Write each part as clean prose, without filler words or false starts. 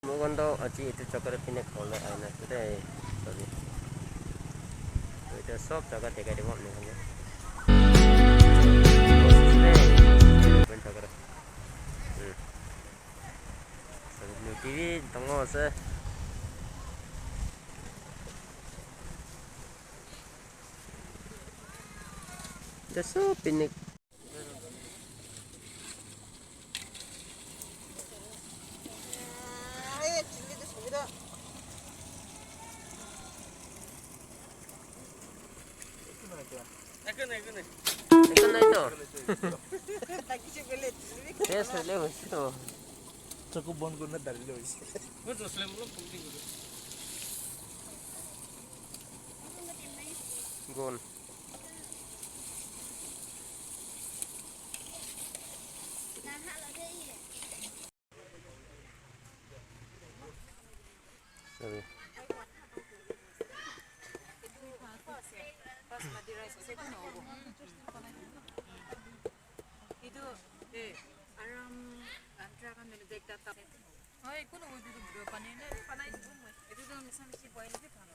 Mugondo aji itu coklat pinek khol ai na today sorry itu shop jaga tega de mom ne hanya ben coklat sorry TV tongo se itu shop pinek Ikan itu. Saya selalu itu. Cukup bon guna dari lo is. Betul selalu belum penting gitu. Gon. Sorry. itu aram antara kan meledek data oh itu lo itu berdua panen itu itu tuh misalnya si boy itu kan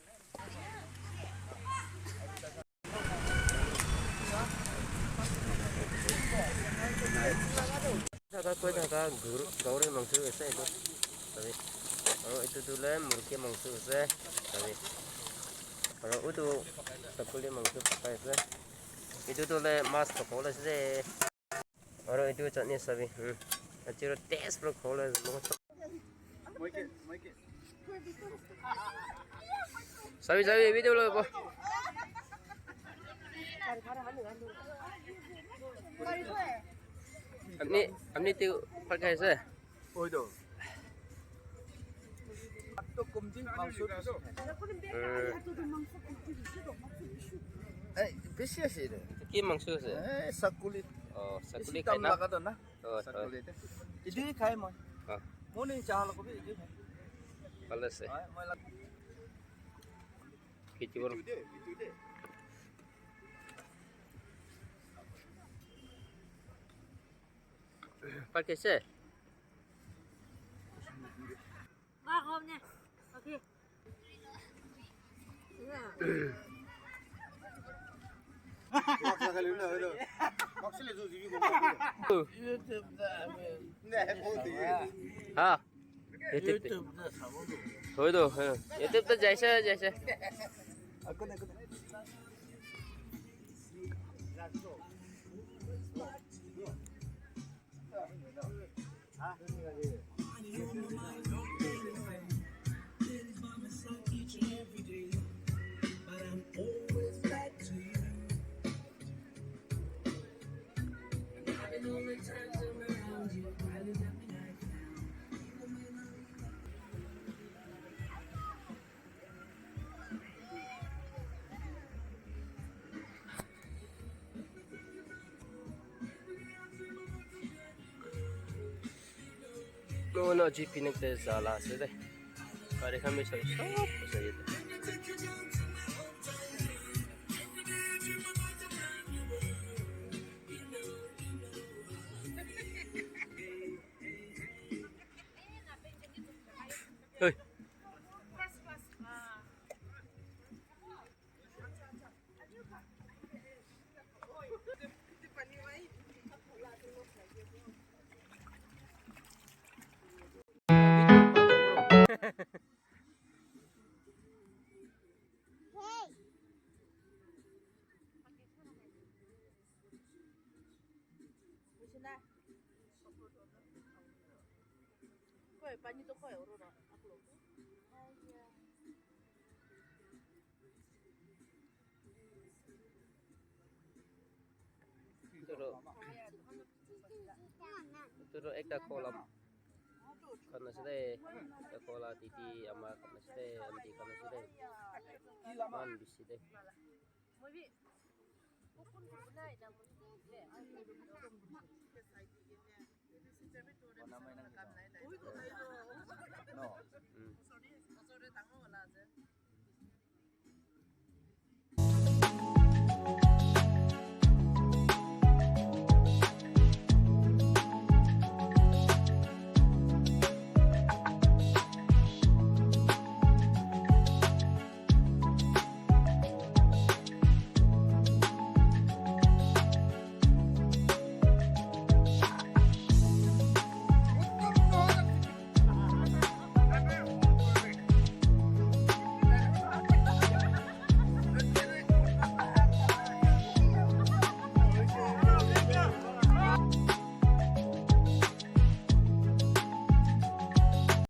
Jaga guru gauri mangsu ese itu. Tapi kalau itu dulu murki mangsu ese. Tapi kalau itu sepuluh mangsu pakai ese. Itu dulu mas pakai ese. Kalau itu caknya sabi. Aciro tes pro khola. Sabi video lo po. Amni tu pakai ese. Oh itu. Atau kumjing maksud. Besi sih itu. Ki mangsu ese. Sakulit. Oh, sakulit Tam kena. laga tu na. Oh, Sakulit. Ini kai mo. Ah, Morning cahal ko bi. kalau se. Mo lag. Kicur. Pakai ese. không nha ok Maksa kali na itu. Maksa le jo jibi ko. YouTube da. Ne bodi. हाँ YouTube na sabo. हो दो YouTube तो जैसे Ako na. no GP nek te zala se de kare kami so so ye Hey Koi pani to koi urura aklo Turo ekta kolam karena sudah ekta kola titi ama karena sudah amdi karena sudah man bisi deh Moi bi ukun kunai na mo